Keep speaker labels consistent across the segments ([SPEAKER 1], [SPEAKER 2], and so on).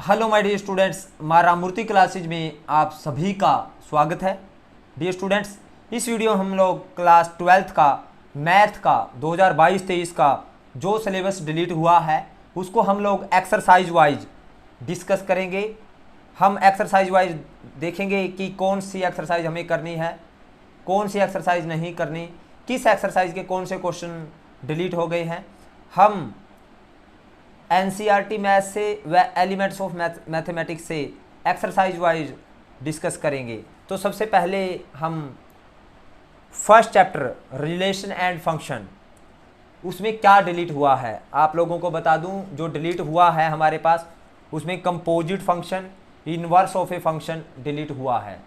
[SPEAKER 1] Hello my dear students, मारा मूर्ति classes में आप सभी का स्वागत है। डियर स्टूडेंट्स, इस वीडियो हम लोग क्लास 12th का मैथ का 2022-23 का जो सिलेबस डिलीट हुआ है उसको हम लोग एक्सरसाइज वाइज डिस्कस करेंगे। हम एक्सरसाइज वाइज देखेंगे कि कौन सी एक्सरसाइज हमें करनी है, कौन सी एक्सरसाइज नहीं करनी, किस एक्सरसाइज के कौन से क्वेश्चन डिलीट हो गए हैं। हम एनसीईआरटी मैथ से व एलिमेंट्स ऑफ मैथमेटिक्स से एक्सरसाइज वाइज डिस्कस करेंगे। तो सबसे पहले हम first chapter relation and function, उसमें क्या डिलीट हुआ है आप लोगों को बता दूं। जो डिलीट हुआ है हमारे पास उसमें composite function, inverse of a function delete हुआ है।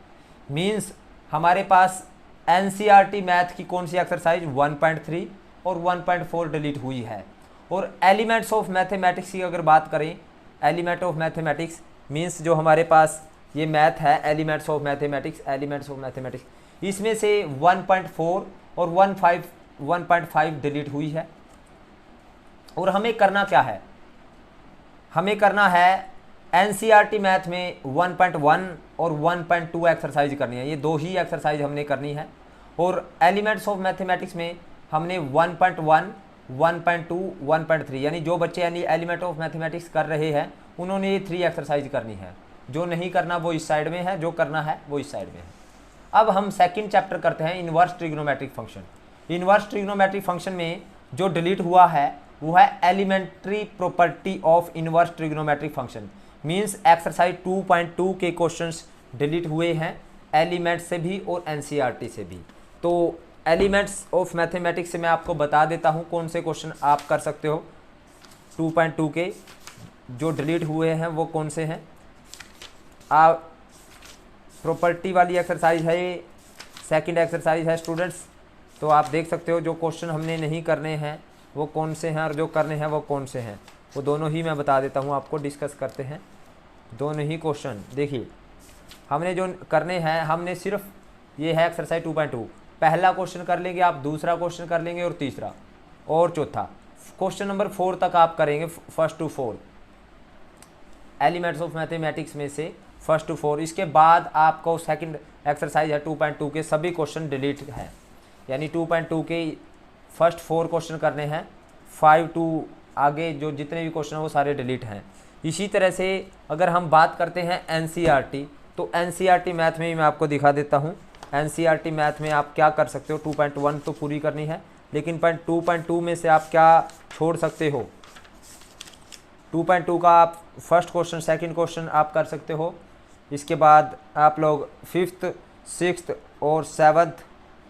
[SPEAKER 1] मींस हमारे पास एनसीईआरटी मैथ की कौन सी एक्सरसाइज 1.3 और 1.4 डिलीट हुई है। और एलिमेंट्स ऑफ मैथमेटिक्स की अगर बात करें, एलिमेंट ऑफ मैथमेटिक्स मींस जो हमारे पास ये मैथ है एलिमेंट्स ऑफ मैथमेटिक्स, इसमें से 1.4 और 1.5 डिलीट हुई है। और हमें करना क्या है, हमें करना है एनसीईआरटी मैथ में 1.1 और 1.2 एक्सरसाइज करनी है। ये दो ही एक्सरसाइज हमने करनी है। और एलिमेंट्स ऑफ मैथमेटिक्स में हमने 1.1, 1.2, 1.3 यानी जो बच्चे यानी एलिमेंट ऑफ मैथमेटिक्स कर रहे हैं उन्होंने ये 3 एक्सरसाइज करनी है। जो नहीं करना वो इस साइड में है, जो करना है वो इस साइड में है। अब हम सेकंड चैप्टर करते हैं inverse trigonometric function. Inverse trigonometric function में जो डिलीट हुआ है वो है elementary property of inverse trigonometric function. Means exercise 2.2 के क्वेश्चंस डिलीट हुए हैं एलिमेंट से भी और एनसीईआरटी से भी। तो एलिमेंट्स ऑफ मैथमेटिक्स से मैं आपको बता देता हूँ कौन से क्वेश्चन आप कर सकते हो 2.2 के जो डिलीट हुए हैं वो कौन से हैं। आप प्रॉपर्टी वाली एक्सरसाइज है, ये सेकंड एक्सरसाइज है स्टूडेंट्स। तो आप देख सकते हो जो क्वेश्चन हमने नहीं करने हैं वो कौन से हैं और जो करने हैं वो कौन से हैं, वो दोनों ही मैं बता देता हूँ आपको। डिस्कस करते हैं दोनों ही क्वेश्चन। देखिए हमने जो करने हैं, हमने सिर्फ ये है एक्सरसाइज 2.2, पहला क्वेश्चन कर लेंगे आप, दूसरा क्वेश्चन कर लेंगे और तीसरा और चौथा। क्वेश्चन नंबर 4 तक आप करेंगे, first to 4 elements of mathematics में से फर्स्ट टू 4। इसके बाद आपको सेकंड एक्सरसाइज है 2.2 के सभी क्वेश्चन डिलीट है, यानी 2.2 के फर्स्ट 4 क्वेश्चन करने हैं, 5 टू आगे जो जितने भी क्वेश्चन हैं वो सारे डिलीट हैं। इसी तरह से अगर हम बात करते हैं एनसीईआरटी, तो एनसीईआरटी मैथ में ही मैं आपको दिखा देता हूँ। एनसीईआरटी मैथ में आप क्या कर सकते हो, 2.1 तो पूरी करनी है, लेकिन 2.2 में से आप क्या छोड़ सकते हो। 2.2 का आप फर्स्ट क्वेश्चन, सेकंड क्वेश्चन आप कर सकते हो। इसके बाद आप लोग 5th, 6th और 7th,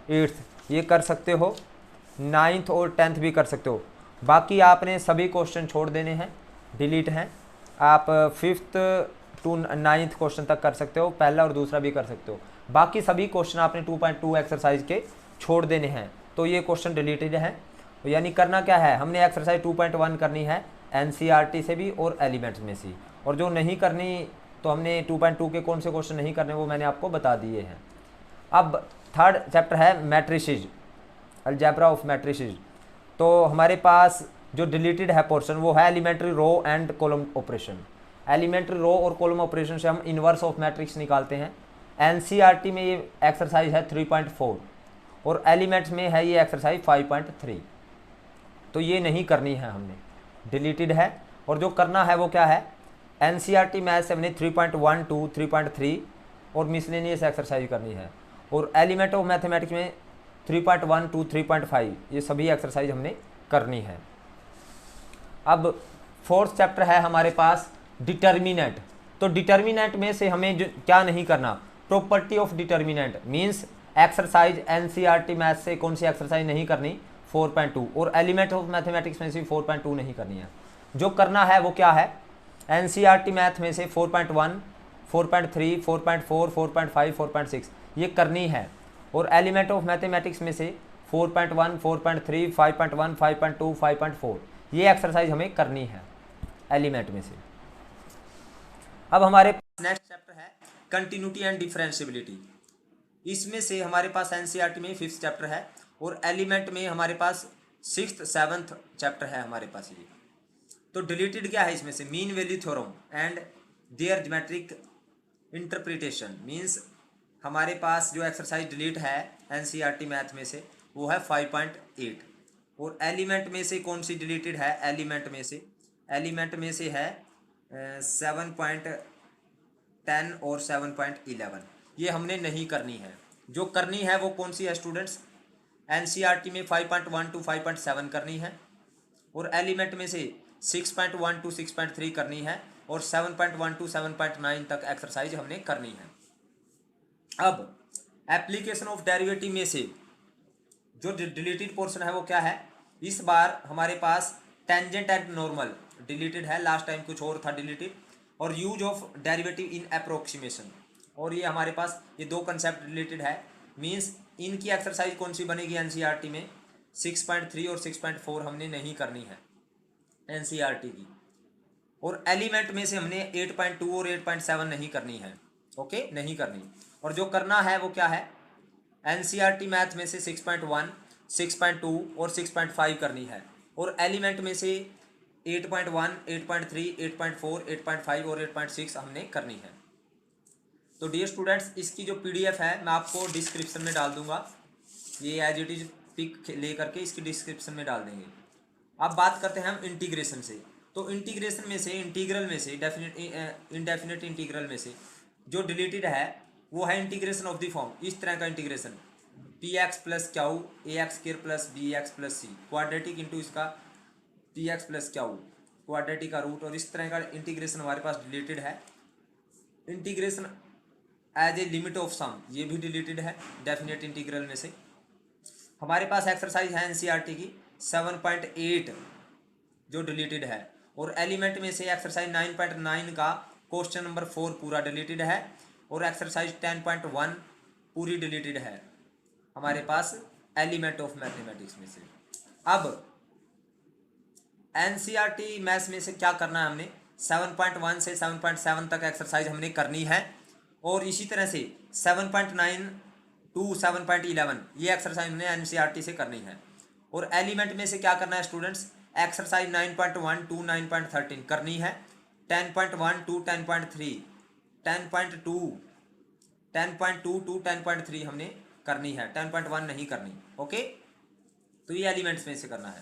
[SPEAKER 1] 8th ये कर सकते हो, 9th और 10th भी कर सकते हो। बाकी आपने सभी क्वेश्चन छोड़ देने हैं, डिलीट हैं। आप 5th टू 9th क्वेश्चन तक कर सकते हो, पहला और दूसरा भी कर सकते हो। बाकी सभी क्वेश्चन आपने 2.2 एक्सरसाइज के छोड़ देने हैं। तो ये क्वेश्चन डिलीटेड हैं। यानी करना क्या है, हमने एक्सरसाइज 2.1 करनी है एनसीईआरटी से भी और एलिमेंट्स में से। और जो नहीं करनी तो हमने 2.2 के कौन से क्वेश्चन नहीं करने वो मैंने आपको बता दिए हैं। अब थर्ड चैप्टर है मैट्रिसेस, अलजेब्रा ऑफ मैट्रिसेस। तो हमारे पास जो डिलीटेड है पोर्शन वो है elementary row and column operation. Elementary row और कॉलम ऑपरेशन से हम इनवर्स ऑफ मैट्रिक्स निकालते हैं। एनसीईआरटी में ये एक्सरसाइज है 3.4 और एलिमेंट्स में है ये एक्सरसाइज 5.3। तो ये नहीं करनी है, हमने डिलीटेड है। और जो करना है वो क्या है, एनसीईआरटी मैथ से हमने 3.1 टू 3.3 और मिसलेनियस एक्सरसाइज करनी है। और एलिमेंट ऑफ मैथमेटिक्स में 3.1 टू 3.5 ये सभी एक्सरसाइज हमने करनी है। अब फोर्थ चैप्टर है हमारे पास डिटर्मिनेंट। तो डिटर्मिनेंट में से हमें जो क्या नहीं करना, property of determinant means exercise NCERT math से कौन सी एक्सरसाइज नहीं करनी, 4.2 और एलिमेंट ऑफ मैथमेटिक्स में से 4.2 नहीं करनी है। जो करना है वो क्या है, एनसीईआरटी मैथ में से 4.1, 4.3, 4.4, 4.5, 4.6 ये करनी है। और एलिमेंट ऑफ मैथमेटिक्स में से 4.1, 4.3, 5.1, 5.2, 5.4 ये एक्सरसाइज हमें करनी है एलिमेंट में से। अब हमारे पास नेक्स्ट चैप्टर है कंटिन्यूटी एंड डिफरेंशिएबिलिटी। इसमें से हमारे पास एनसीईआरटी में 5th चैप्टर है और एलिमेंट में हमारे पास 6th, 7th चैप्टर है हमारे पास ये। तो डिलीटेड क्या है इसमें से, mean value theorem and their geometric interpretation means हमारे पास जो एक्सरसाइज डिलीट है एनसीईआरटी मैथ में से वो है 5.8 और एलिमेंट में से कौन सी डिलीटेड है, एलिमेंट में से है 7.10 और 7.11। ये हमने नहीं करनी है। जो करनी है वो कौन सी है स्टूडेंट्स, एनसीईआरटी में 5.1 to 5.7 करनी है और एलिमेंट में से 6.1 to 6.3 करनी है और 7.1 to 7.9 तक एक्सरसाइज हमने करनी है। अब एप्लीकेशन ऑफ डेरिवेटिव में से जो डिलीटेड पोर्शन है वो क्या है, इस बार हमारे पास टेंजेंट एंड नॉर्मल डिलीटेड है, लास्ट टाइम कुछ और था डिलीटेड, और use of derivative in approximation, और ये हमारे पास ये दो कंसेप्ट रिलेटेड है। मींस इनकी एक्सरसाइज कौन सी बनेगी एनसीईआरटी में, 6.3 और 6.4 हमने नहीं करनी है एनसीईआरटी की, और एलिमेंट में से हमने 8.2 और 8.7 नहीं करनी है, ओके नहीं करनी। और जो करना है वो क्या है, एनसीईआरटी मैथ में से 6.1, 6.2 और 6.5 करनी है, और एलिमेंट में से 8.1, 8.3, 8.4, 8.5 और 8.6 हमने करनी है। तो डियर स्टूडेंट्स, इसकी जो पीडीएफ है मैं आपको डिस्क्रिप्शन में डाल दूंगा, ये एज इट इज पिक ले करके इसकी डिस्क्रिप्शन में डाल देंगे। अब बात करते हैं हम इंटीग्रेशन से। तो इंटीग्रेशन में से, इंटीग्रल में से, डेफिनेट इनडेफिनेट इंटीग्रल में से जो डिलीटेड है वो है इंटीग्रेशन ऑफ द फॉर्म, इस तरह का integration P X plus Q A X square plus B X plus C quadratic into इसका P X plus Q quadratic का रूट, और इस तरह का इंटीग्रेशन हमारे पास डिलीटेड है। Integration as a limit of sum ये भी डिलीटेड है डेफिनेट इंटीग्रल में से। हमारे पास एक्सरसाइज है एनसीईआरटी की 7.8 जो डिलीटेड है, और एलिमेंट में से एक्सरसाइज 9.9 का क्वेश्चन नंबर 4 पूरा डिलीटेड है, और एक्सरसाइज 10.1 पूरी डिलीटेड है हमारे पास एलिमेंट ऑफ मैथमेटिक्स में से। अब एनसीईआरटी मैथ्स में से क्या करना है, हमने 7.1 से 7.7 तक एक्सरसाइज हमने करनी है, और इसी तरह से 7.9 टू 7.11 ये एक्सरसाइज हमने एनसीईआरटी से करनी है। और एलिमेंट में से क्या करना है स्टूडेंट्स, एक्सरसाइज 9.1 टू 9.13 करनी है, 10.1 टू 10.3, 10.2 टू 10.3 हमने करनी है, 10.1 नहीं करनी, ओके। तो ये एलिमेंट्स में से करना है।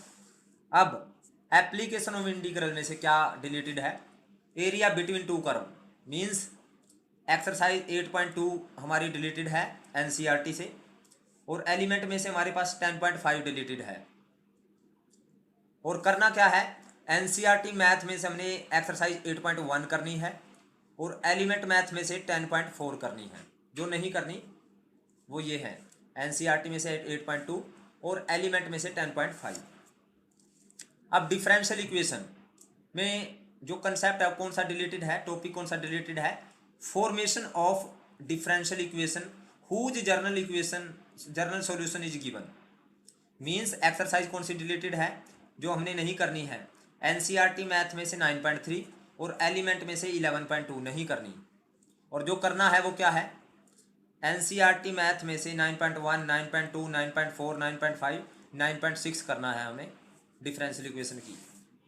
[SPEAKER 1] अब एप्लीकेशन ऑफ इंटीग्रल में से क्या डिलीटेड है, area between two curve means exercise 8.2 हमारी डिलीटेड है एनसीईआरटी से, और एलिमेंट में से हमारे पास 10.5 डिलीटेड है। और करना क्या है, एनसीईआरटी मैथ में से हमने एक्सरसाइज 8.1 करनी है, और एलिमेंट मैथ में से 10.4 करनी है। जो नहीं करनी वो ये है, एनसीईआरटी में से 8.2 और एलिमेंट में से 10.5। अब डिफरेंशियल इक्वेशन में जो कंसेप्ट है कौन सा डिलीटेड है, टॉपिक कौन सा डिलीटेड है, formation of differential equation whose general solution is given. Means exercise कौन सी डिलीटेड है, जो हमने नहीं करनी है, एनसीईआरटी मैथ में से 9.3 और एलिमेंट में से 11.2 नहीं करनी। और जो करना है वो क्या है, एनसीईआरटी मैथ में से 9.1, 9.2, 9.4, 9.5, 9.6 करना है हमें डिफरेंशियल इक्वेशन की,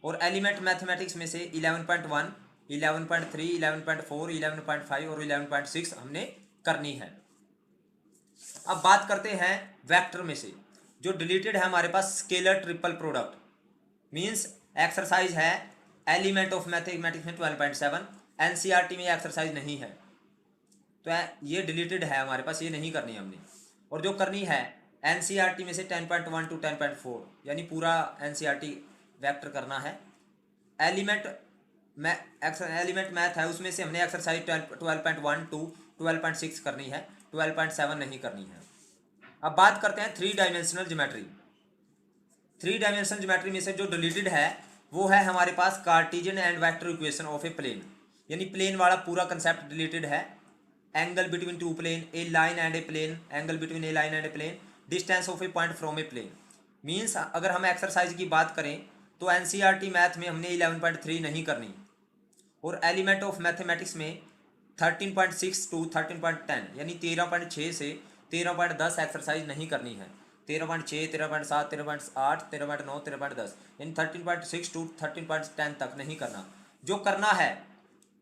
[SPEAKER 1] और एलिमेंट मैथमेटिक्स में से 11.1, 11.3, 11.4, 11.5 और 11.6 हमने करनी है। अब बात करते हैं वेक्टर में से जो डिलीटेड है हमारे पास, scalar triple product means exercise है एलिमेंट ऑफ मैथमेटिक्स में 12.7, एनसीईआरटी में एक्सरसाइज नहीं है, तो ये डिलीटेड है हमारे पास, ये नहीं करनी हमने। और जो करनी है एनसीईआरटी में से 10.1 टू 10.4 यानी पूरा एनसीईआरटी वेक्टर करना है। एलिमेंट मैथ है उसमें से हमने एक्सरसाइज 12.1 टू 12.6 करनी है, 12.7 नहीं करनी है। अब बात करते हैं 3 डायमेंशनल ज्योमेट्री। 3 डायमेंशनल ज्योमेट्री में से जो डिलीटेड है वो है हमारे पास Cartesian and vector equation of a plane, यानी प्लेन वाला पूरा कंसेप्ट डिलीटेड है। Angle between two plane, a line and a plane, angle between a line and a plane, distance of a point from a plane. Means अगर हम exercise की बात करें तो एनसीईआरटी मैथ में हमने 11.3 नहीं करनी, और एलिमेंट ऑफ मैथमेटिक्स में 13.6 टू 13.10 यानी 13.6 से 13.10 एक्सरसाइज नहीं करनी है, 13.6, 13.7, 13.8, 13.9, 13.10 यानी 13.6 टू 13.10 तक नहीं करना। जो करना है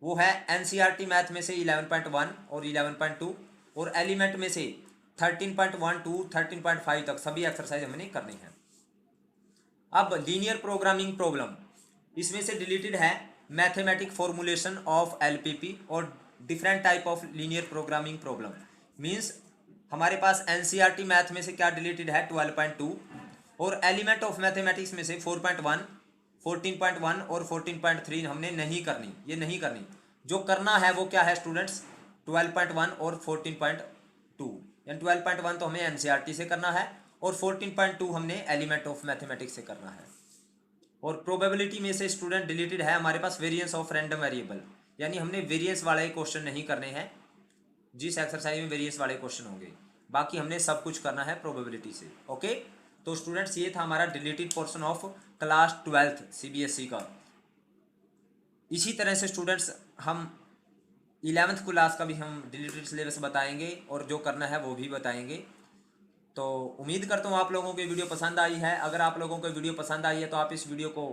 [SPEAKER 1] वो है एनसीईआरटी मैथ में से 11.1 और 11.2 और एलिमेंट में से 13.1 टू 13.5 तक सभी एक्सरसाइज हमने करनी है। अब लीनियर प्रोग्रामिंग प्रॉब्लम, इसमें से डिलीटेड है मैथमेटिक फॉर्मुलेशन ऑफ एलपीपी और different type of linear programming problem. Means हमारे पास एनसीईआरटी मैथ में से क्या डिलीटेड है 12.2 और एलिमेंट ऑफ मैथमेटिक्स में से 4.1, 14.1 और 14.3 हमने नहीं करनी, ये नहीं करनी। जो करना है वो क्या है स्टूडेंट्स, 12.1 और 14.2। यानी 12.1 तो हमें एनसीईआरटी से करना है और 14.2 हमने एलिमेंट ऑफ मैथमेटिक्स से करना है। और प्रोबेबिलिटी में से स्टूडेंट डिलीटेड है हमारे पास वेरिएंस ऑफ रैंडम वेरिएबल, यानी हमने वेरिएंस वाले क्वेश्चन नहीं करने हैं, जिस एक्सरसाइज में वेरिएंस वाले क्वेश्चन होंगे, बाकी हमने सब कुछ करना है प्रोबेबिलिटी से। ओके, तो स्टूडेंट्स ये था हमारा deleted portion of class 12th CBSE का। इसी तरह से स्टूडेंट्स हम 11th क्लास का भी हम डिलीटेड सिलेबस बताएंगे और जो करना है वो भी बताएंगे। तो उम्मीद करता हूँ आप लोगों को वीडियो पसंद आई है। अगर आप लोगों को वीडियो पसंद आई है तो आप इस वीडियो को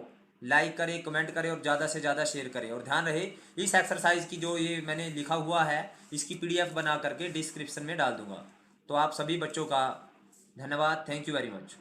[SPEAKER 1] लाइक करें, कमेंट करें और ज़्यादा से ज़्यादा शेयर करें। और ध्यान रहे इस एक्सरसाइज की जो ये मैंने लिखा हुआ है इसकी पीडीएफ बना करके डिस्क्रिप्शन में डाल दूंगा। तो आप सभी बच्चों का धन्यवाद, थैंक यू वेरी मच।